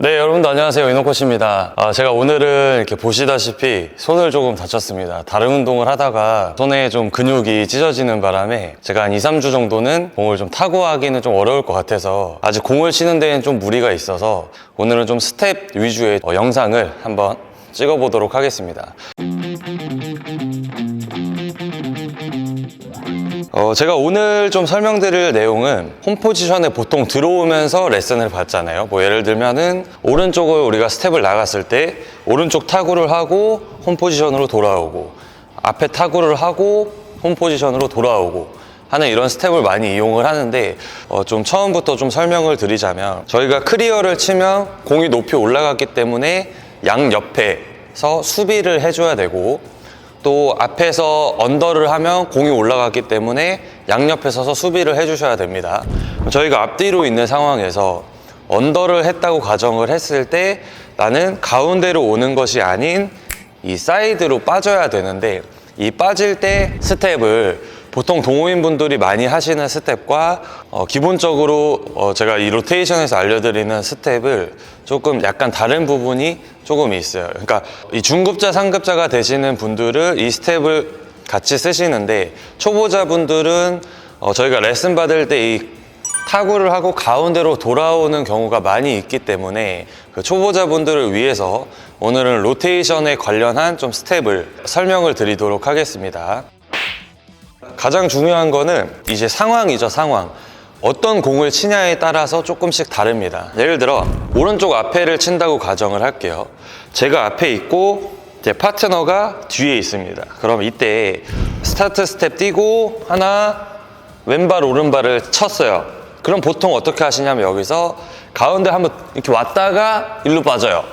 네, 여러분들 안녕하세요. 이노코치입니다. 제가 오늘은 이렇게 보시다시피 손을 조금 다쳤습니다. 다른 운동을 하다가 손에 좀 근육이 찢어지는 바람에 제가 한 2, 3주 정도는 공을 좀 타고 하기는 좀 어려울 것 같아서 아직 공을 치는 데에는 좀 무리가 있어서 오늘은 좀 스텝 위주의 영상을 한번 찍어보도록 하겠습니다. 제가 오늘 좀 설명드릴 내용은 홈 포지션에 보통 들어오면서 레슨을 받잖아요. 뭐 예를 들면은 오른쪽을 우리가 스텝을 나갔을 때 오른쪽 타구를 하고 홈 포지션으로 돌아오고, 앞에 타구를 하고 홈 포지션으로 돌아오고 하는 이런 스텝을 많이 이용을 하는데, 좀 처음부터 좀 설명을 드리자면, 저희가 클리어를 치면 공이 높이 올라갔기 때문에 양옆에서 수비를 해줘야 되고, 또 앞에서 언더를 하면 공이 올라갔기 때문에 양옆에 서서 수비를 해주셔야 됩니다. 저희가 앞뒤로 있는 상황에서 언더를 했다고 가정을 했을 때 나는 가운데로 오는 것이 아닌 이 사이드로 빠져야 되는데, 이 빠질 때 스텝을 보통 동호인분들이 많이 하시는 스텝과 기본적으로 제가 이 로테이션에서 알려드리는 스텝을 조금 약간 다른 부분이 조금 있어요. 그러니까 이 중급자, 상급자가 되시는 분들은 이 스텝을 같이 쓰시는데, 초보자분들은 저희가 레슨 받을 때 이 타구를 하고 가운데로 돌아오는 경우가 많이 있기 때문에 그 초보자분들을 위해서 오늘은 로테이션에 관련한 좀 스텝을 설명을 드리도록 하겠습니다. 가장 중요한 거는 이제 상황이죠, 상황. 어떤 공을 치냐에 따라서 조금씩 다릅니다. 예를 들어 오른쪽 앞에를 친다고 가정을 할게요. 제가 앞에 있고 제 파트너가 뒤에 있습니다. 그럼 이때 스타트 스텝 뛰고 하나, 왼발 오른발을 쳤어요. 그럼 보통 어떻게 하시냐면 여기서 가운데 한번 이렇게 왔다가 일로 빠져요.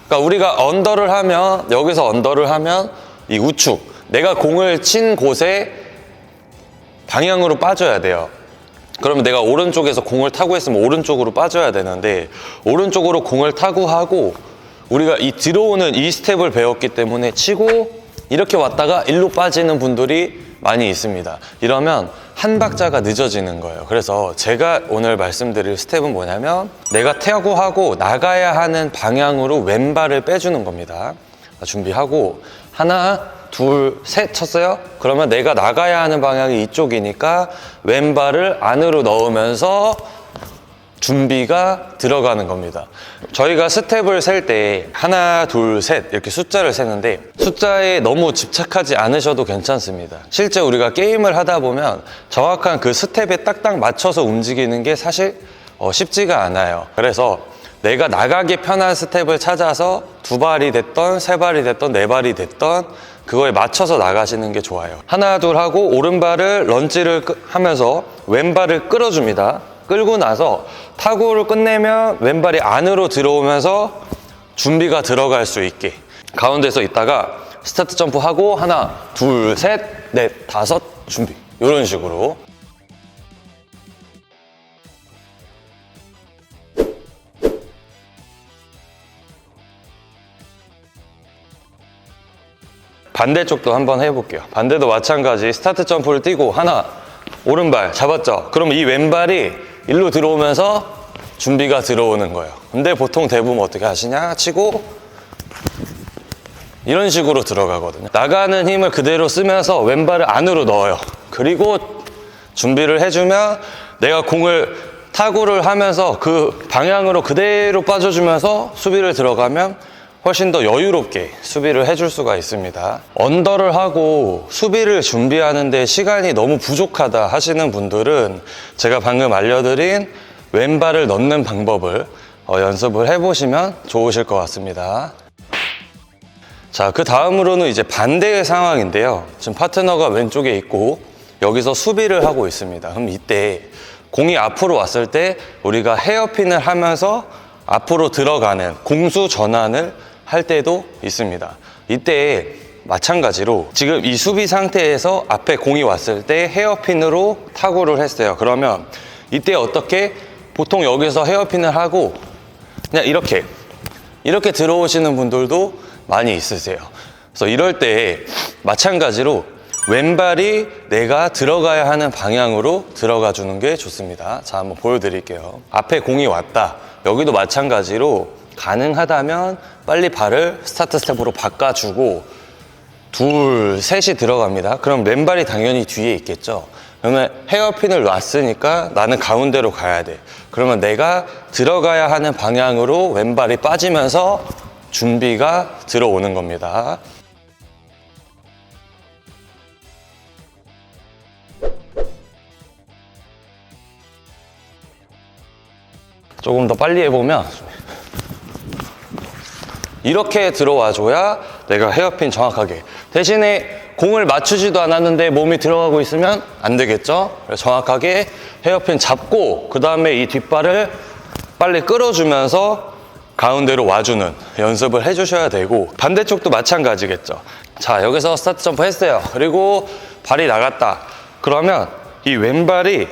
그러니까 우리가 언더를 하면, 여기서 언더를 하면 이 우측, 내가 공을 친 곳에 방향으로 빠져야 돼요. 그러면 내가 오른쪽에서 공을 타고 했으면 오른쪽으로 빠져야 되는데, 오른쪽으로 공을 타고 하고 우리가 이 들어오는 이 스텝을 배웠기 때문에 치고 이렇게 왔다가 일로 빠지는 분들이 많이 있습니다. 이러면 한 박자가 늦어지는 거예요. 그래서 제가 오늘 말씀드릴 스텝은 뭐냐면, 내가 타고 하고 나가야 하는 방향으로 왼발을 빼주는 겁니다. 준비하고 하나, 둘, 셋 쳤어요? 그러면 내가 나가야 하는 방향이 이쪽이니까 왼발을 안으로 넣으면서 준비가 들어가는 겁니다. 저희가 스텝을 셀 때 하나, 둘, 셋 이렇게 숫자를 세는데, 숫자에 너무 집착하지 않으셔도 괜찮습니다. 실제 우리가 게임을 하다 보면 정확한 그 스텝에 딱딱 맞춰서 움직이는 게 사실 쉽지가 않아요. 그래서 내가 나가기 편한 스텝을 찾아서 두 발이 됐던, 세 발이 됐던, 네 발이 됐던 그거에 맞춰서 나가시는 게 좋아요. 하나, 둘 하고 오른발을 런지를 하면서 왼발을 끌어줍니다. 끌고 나서 타구를 끝내면 왼발이 안으로 들어오면서 준비가 들어갈 수 있게 가운데서 있다가 스타트 점프 하고 하나, 둘, 셋, 넷, 다섯 준비, 이런 식으로. 반대쪽도 한번 해볼게요. 반대도 마찬가지 스타트 점프를 뛰고 하나, 오른발 잡았죠? 그럼 이 왼발이 일로 들어오면서 준비가 들어오는 거예요. 근데 보통 대부분 어떻게 하시냐? 치고 이런 식으로 들어가거든요. 나가는 힘을 그대로 쓰면서 왼발을 안으로 넣어요. 그리고 준비를 해주면 내가 공을 타구를 하면서 그 방향으로 그대로 빠져주면서 수비를 들어가면 훨씬 더 여유롭게 수비를 해줄 수가 있습니다. 언더를 하고 수비를 준비하는데 시간이 너무 부족하다 하시는 분들은 제가 방금 알려드린 왼발을 넣는 방법을 연습을 해보시면 좋으실 것 같습니다. 자, 그 다음으로는 이제 반대의 상황인데요. 지금 파트너가 왼쪽에 있고 여기서 수비를 하고 있습니다. 그럼 이때 공이 앞으로 왔을 때 우리가 헤어핀을 하면서 앞으로 들어가는 공수 전환을 할 때도 있습니다. 이때 마찬가지로 지금 이 수비 상태에서 앞에 공이 왔을 때 헤어핀으로 타구를 했어요. 그러면 이때 어떻게, 보통 여기서 헤어핀을 하고 그냥 이렇게 들어오시는 분들도 많이 있으세요. 그래서 이럴 때 마찬가지로 왼발이 내가 들어가야 하는 방향으로 들어가 주는 게 좋습니다. 자, 한번 보여드릴게요. 앞에 공이 왔다. 여기도 마찬가지로 가능하다면 빨리 발을 스타트 스텝으로 바꿔주고 둘, 셋이 들어갑니다. 그럼 왼발이 당연히 뒤에 있겠죠. 그러면 헤어핀을 놨으니까 나는 가운데로 가야 돼. 그러면 내가 들어가야 하는 방향으로 왼발이 빠지면서 준비가 들어오는 겁니다. 조금 더 빨리 해보면 이렇게 들어와줘야 내가 헤어핀 정확하게. 대신에 공을 맞추지도 않았는데 몸이 들어가고 있으면 안 되겠죠. 그래서 정확하게 헤어핀 잡고 그 다음에 이 뒷발을 빨리 끌어주면서 가운데로 와주는 연습을 해주셔야 되고, 반대쪽도 마찬가지겠죠. 자, 여기서 스타트 점프 했어요. 그리고 발이 나갔다. 그러면 이 왼발이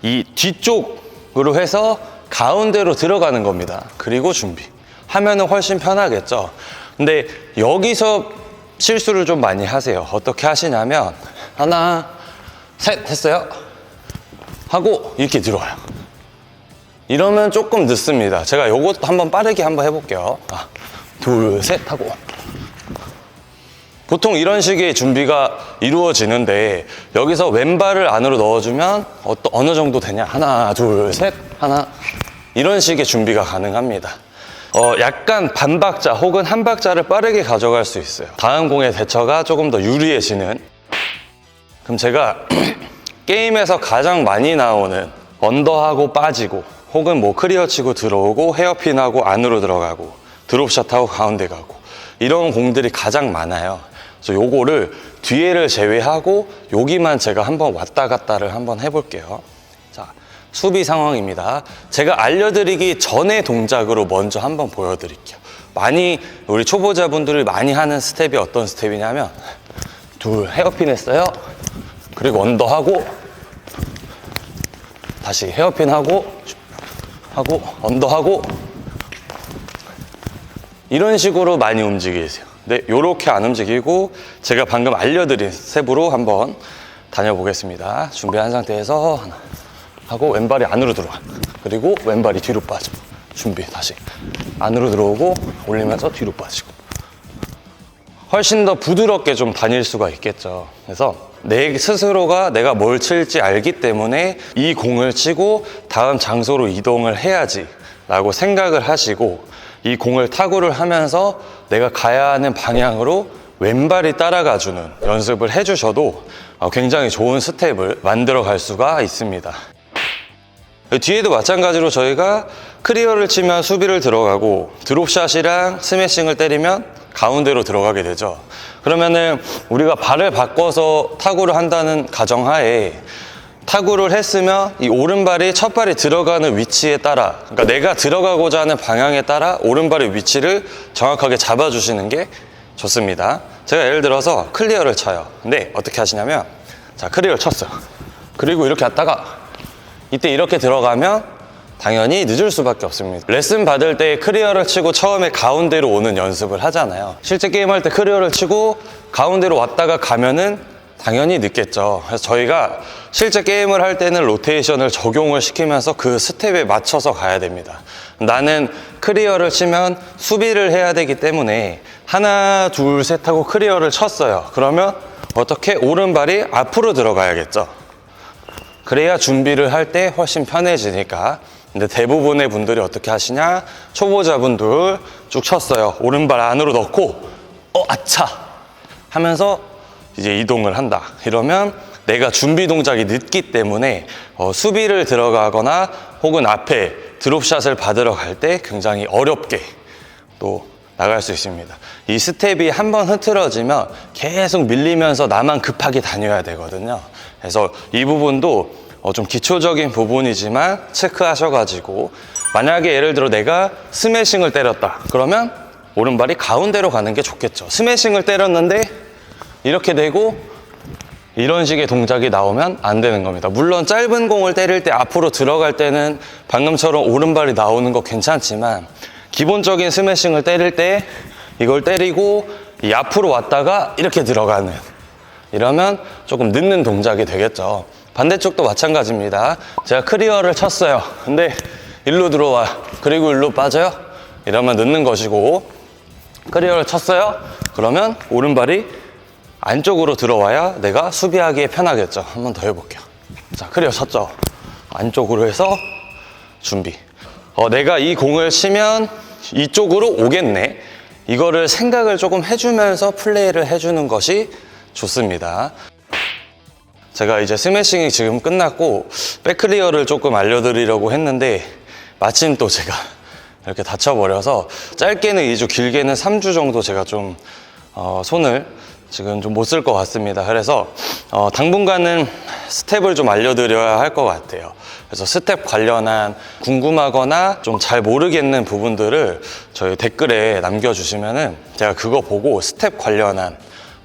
이 뒤쪽으로 해서 가운데로 들어가는 겁니다. 그리고 준비 하면은 훨씬 편하겠죠. 근데 여기서 실수를 좀 많이 하세요. 어떻게 하시냐면 하나, 셋 했어요. 하고 이렇게 들어와요. 이러면 조금 늦습니다. 제가 요것도 한번 빠르게 한번 해볼게요. 둘, 셋 하고. 보통 이런 식의 준비가 이루어지는데 여기서 왼발을 안으로 넣어주면 어느 정도 되냐? 하나, 둘, 셋, 하나. 이런 식의 준비가 가능합니다. 약간 반 박자 혹은 한 박자를 빠르게 가져갈 수 있어요. 다음 공의 대처가 조금 더 유리해지는. 그럼 제가 게임에서 가장 많이 나오는 언더하고 빠지고 혹은 뭐 클리어 치고 들어오고 헤어핀하고 안으로 들어가고 드롭샷하고 가운데 가고 이런 공들이 가장 많아요. 그래서 요거를 뒤에를 제외하고 여기만 제가 한번 왔다 갔다를 한번 해볼게요. 자, 수비 상황입니다. 제가 알려드리기 전의 동작으로 먼저 한번 보여드릴게요. 우리 초보자분들이 많이 하는 스텝이 어떤 스텝이냐면 둘, 헤어핀 했어요. 그리고 언더하고 다시 헤어핀 하고 언더하고 이런 식으로 많이 움직이세요. 근데 이렇게 안 움직이고 제가 방금 알려드린 스텝으로 한번 다녀보겠습니다. 준비한 상태에서 하나 하고 왼발이 안으로 들어와. 그리고 왼발이 뒤로 빠져. 준비 다시 안으로 들어오고 올리면서 뒤로 빠지고. 훨씬 더 부드럽게 좀 다닐 수가 있겠죠. 그래서 내 스스로가 내가 뭘 칠지 알기 때문에 이 공을 치고 다음 장소로 이동을 해야지 라고 생각을 하시고 이 공을 타구를 하면서 내가 가야 하는 방향으로 왼발이 따라가주는 연습을 해주셔도 굉장히 좋은 스텝을 만들어 갈 수가 있습니다. 뒤에도 마찬가지로 저희가 클리어를 치면 수비를 들어가고 드롭샷이랑 스매싱을 때리면 가운데로 들어가게 되죠. 그러면은 우리가 발을 바꿔서 타구를 한다는 가정하에 타구를 했으면 이 오른발이 첫 발이 들어가는 위치에 따라, 그러니까 내가 들어가고자 하는 방향에 따라 오른발의 위치를 정확하게 잡아주시는 게 좋습니다. 제가 예를 들어서 클리어를 쳐요. 근데 어떻게 하시냐면, 자, 클리어를 쳤어요. 그리고 이렇게 왔다가 이때 이렇게 들어가면 당연히 늦을 수밖에 없습니다. 레슨 받을 때 클리어를 치고 처음에 가운데로 오는 연습을 하잖아요. 실제 게임할 때 클리어를 치고 가운데로 왔다가 가면은 당연히 늦겠죠. 그래서 저희가 실제 게임을 할 때는 로테이션을 적용을 시키면서 그 스텝에 맞춰서 가야 됩니다. 나는 클리어를 치면 수비를 해야 되기 때문에 하나, 둘, 셋 하고 클리어를 쳤어요. 그러면 어떻게 오른발이 앞으로 들어가야겠죠. 그래야 준비를 할 때 훨씬 편해지니까. 근데 대부분의 분들이 어떻게 하시냐? 초보자분들 쭉 쳤어요. 오른발 안으로 넣고 아차! 하면서 이제 이동을 한다. 이러면 내가 준비 동작이 늦기 때문에 수비를 들어가거나 혹은 앞에 드롭샷을 받으러 갈 때 굉장히 어렵게 또 나갈 수 있습니다. 이 스텝이 한번 흐트러지면 계속 밀리면서 나만 급하게 다녀야 되거든요. 그래서 이 부분도 좀 기초적인 부분이지만 체크하셔가지고, 만약에 예를 들어 내가 스매싱을 때렸다. 그러면 오른발이 가운데로 가는 게 좋겠죠. 스매싱을 때렸는데 이렇게 되고 이런 식의 동작이 나오면 안 되는 겁니다. 물론 짧은 공을 때릴 때 앞으로 들어갈 때는 방금처럼 오른발이 나오는 거 괜찮지만 기본적인 스매싱을 때릴 때 이걸 때리고 이 앞으로 왔다가 이렇게 들어가는, 이러면 조금 늦는 동작이 되겠죠. 반대쪽도 마찬가지입니다. 제가 클리어를 쳤어요. 근데 일로 들어와. 그리고 일로 빠져요. 이러면 넣는 것이고, 클리어를 쳤어요? 그러면 오른발이 안쪽으로 들어와야 내가 수비하기에 편하겠죠. 한 번 더 해볼게요. 자, 클리어 쳤죠? 안쪽으로 해서 준비. 내가 이 공을 치면 이쪽으로 오겠네. 이거를 생각을 조금 해주면서 플레이를 해주는 것이 좋습니다. 제가 이제 스매싱이 지금 끝났고 백클리어를 조금 알려드리려고 했는데 마침 또 제가 이렇게 다쳐버려서 짧게는 2주, 길게는 3주 정도 제가 좀 손을 지금 좀 못 쓸 것 같습니다. 그래서 당분간은 스텝을 좀 알려드려야 할 것 같아요. 그래서 스텝 관련한 궁금하거나 좀 잘 모르겠는 부분들을 저희 댓글에 남겨주시면은 제가 그거 보고 스텝 관련한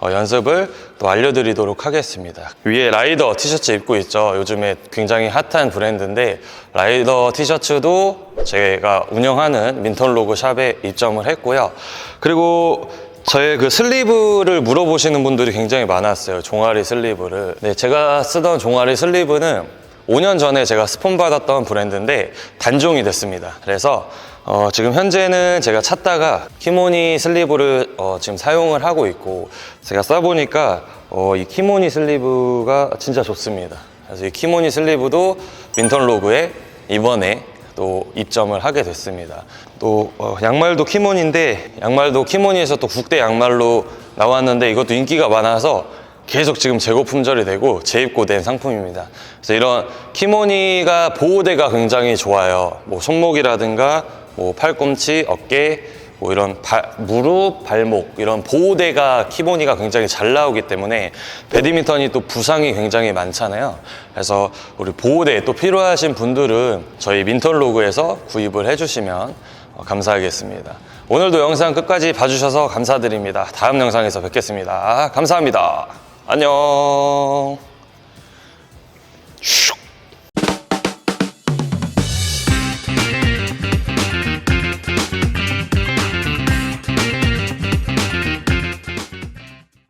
연습을 또 알려드리도록 하겠습니다. 위에 라이더 티셔츠 입고 있죠. 요즘에 굉장히 핫한 브랜드인데 라이더 티셔츠도 제가 운영하는 민턴로그 샵에 입점을 했고요. 그리고 저의 그 슬리브를 물어보시는 분들이 굉장히 많았어요. 종아리 슬리브를. 네, 제가 쓰던 종아리 슬리브는 5년 전에 제가 스폰 받았던 브랜드인데 단종이 됐습니다. 그래서 지금 현재는 제가 찾다가 키모니 슬리브를 지금 사용을 하고 있고, 제가 써보니까 이 키모니 슬리브가 진짜 좋습니다. 그래서 이 키모니 슬리브도 민턴로그에 이번에 또 입점을 하게 됐습니다. 또 양말도 키모니인데, 양말도 키모니에서 또 국대 양말로 나왔는데 이것도 인기가 많아서 계속 지금 재고 품절이 되고 재입고된 상품입니다. 그래서 이런 키모니가 보호대가 굉장히 좋아요. 뭐 손목이라든가 뭐 팔꿈치, 어깨, 뭐 이런 무릎, 발목 이런 보호대가 키모니가 굉장히 잘 나오기 때문에 배드민턴이 또 부상이 굉장히 많잖아요. 그래서 우리 보호대 또 필요하신 분들은 저희 민턴로그에서 구입을 해주시면 감사하겠습니다. 오늘도 영상 끝까지 봐주셔서 감사드립니다. 다음 영상에서 뵙겠습니다. 감사합니다. 안녕.